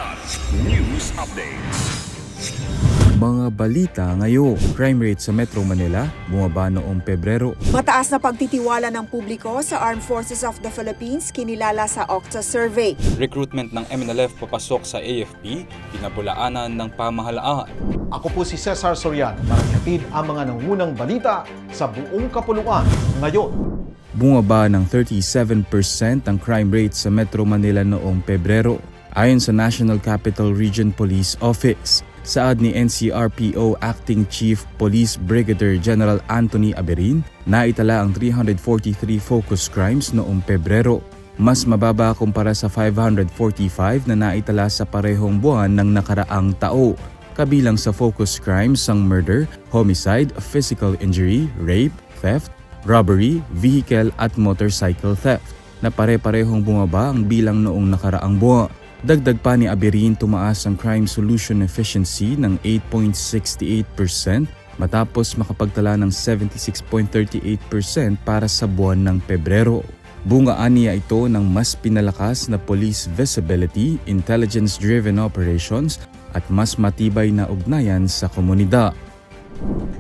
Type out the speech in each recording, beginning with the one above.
Kilat News Updates. Mga balita ngayon, crime rate sa Metro Manila bumaba noong Pebrero. Mataas na pagtitiwala ng publiko sa Armed Forces of the Philippines kinilala sa Octa Survey. Recruitment ng MNLF papasok sa AFP, pinabulaanan ng pamahalaan. Ako po si Cesar Soriano, maratid ang mga nangunang balita sa buong kapuluan ngayon. Bumaba ng 37% ang crime rate sa Metro Manila noong Pebrero. Ayon sa National Capital Region Police Office, saad ni NCRPO Acting Chief Police Brigadier General Anthony Aberin, naitala ang 343 focus crimes noong Pebrero. Mas mababa kumpara sa 545 na naitala sa parehong buwan ng nakaraang tao. Kabilang sa focus crimes ang murder, homicide, physical injury, rape, theft, robbery, vehicle at motorcycle theft, na pare-parehong bumaba ang bilang noong nakaraang buwan. Dagdag pa ni Aberin, tumaas ang crime solution efficiency ng 8.68% matapos makapagtala ng 76.38% para sa buwan ng Pebrero. Bungaan niya ito ng mas pinalakas na police visibility, intelligence-driven operations at mas matibay na ugnayan sa komunidad.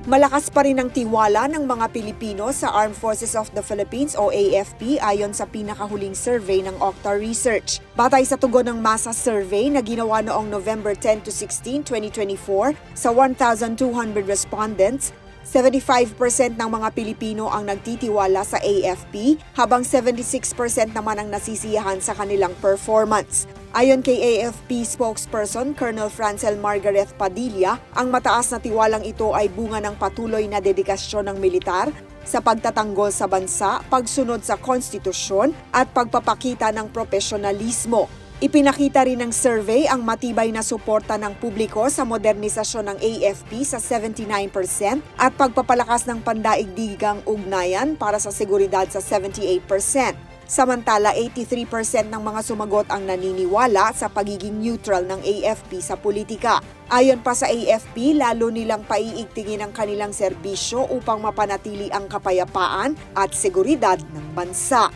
Malakas pa rin ang tiwala ng mga Pilipino sa Armed Forces of the Philippines o AFP ayon sa pinakahuling survey ng Octa Research. Batay sa tugon ng masa survey na ginawa noong November 10 to 16, 2024 sa 1,200 respondents, 75% ng mga Pilipino ang nagtitiwala sa AFP habang 76% naman ang nasisiyahan sa kanilang performance. Ayon kay AFP spokesperson Colonel Francel Margaret Padilla, ang mataas na tiwalang ito ay bunga ng patuloy na dedikasyon ng militar sa pagtatanggol sa bansa, pagsunod sa konstitusyon at pagpapakita ng profesionalismo. Ipinakita rin ng survey ang matibay na suporta ng publiko sa modernisasyon ng AFP sa 79% at pagpapalakas ng pandaigdigang ugnayan para sa seguridad sa 78%. Samantala, 83% ng mga sumagot ang naniniwala sa pagiging neutral ng AFP sa politika. Ayon pa sa AFP, lalo nilang paiigtingin ang kanilang serbisyo upang mapanatili ang kapayapaan at seguridad ng bansa.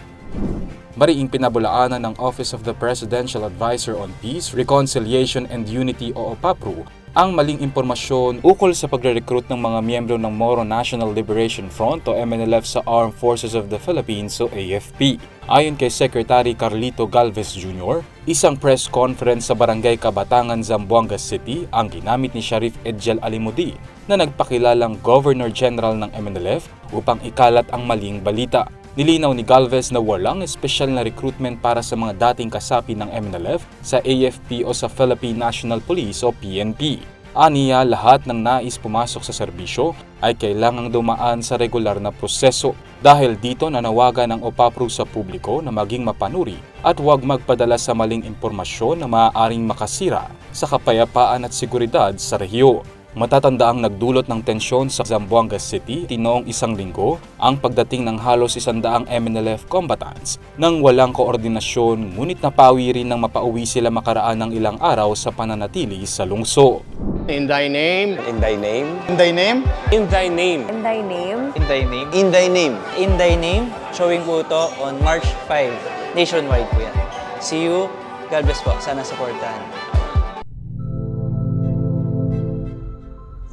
Mariing pinabulaanan ng Office of the Presidential Advisor on Peace, Reconciliation and Unity o OPAPRO ang maling impormasyon ukol sa pagre-recruit ng mga miyembro ng Moro National Liberation Front o MNLF sa Armed Forces of the Philippines o AFP. Ayon kay Secretary Carlito Galvez Jr., isang press conference sa Barangay Kabatangan, Zamboanga City ang ginamit ni Sheriff Edgel Alimudi na nagpakilalang Governor General ng MNLF upang ikalat ang maling balita. Nilinaw ni Galvez na walang espesyal na recruitment para sa mga dating kasapi ng MNLF sa AFP o sa Philippine National Police o PNP. Aniya, lahat ng nais pumasok sa serbisyo ay kailangang dumaan sa regular na proseso. Dahil dito nanawagan ang OPAPRO sa publiko na maging mapanuri at huwag magpadala sa maling impormasyon na maaaring makasira sa kapayapaan at seguridad sa rehiyon. Matatandaang nagdulot ng tensyon sa Zamboanga City noong isang linggo ang pagdating ng halos 100 MNLF combatants nang walang koordinasyon, ngunit napawi rin nang mapauwi sila makaraan ng ilang araw sa pananatili sa lungsod. In thy name. In thy name. In thy name. In thy name. In thy name. In thy name. In thy name. In thy name. Showing po ito on March 5. Nationwide po yan. See you. God bless po. Sana supportahan.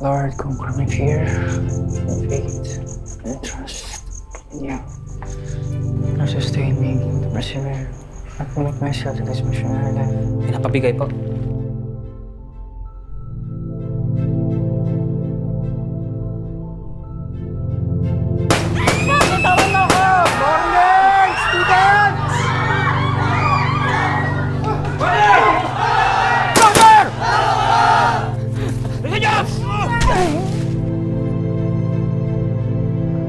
Lord, conquer my fear, faith, and trust in you. Now sustain me, persevere, and commit myself to this missionary life. Pinapabigay po.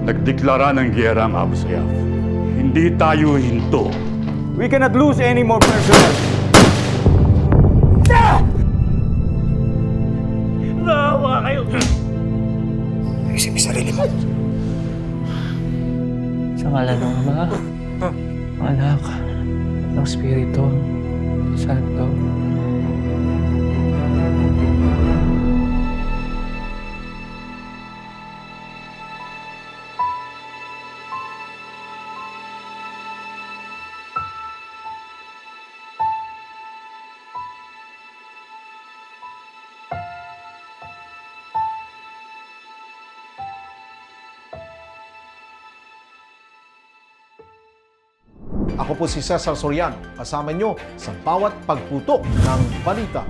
Nagdeklara ng giyera ang Abu Sayyaf. Hindi tayo hinto. We cannot lose any more personnel. Nawa kayo! Isip sarili mo. Sa ngalan ng Ama, Anak, ng Espiritu Santo. Ako po si Cesar Soriano, kasama nyo sa bawat pagputok ng balita.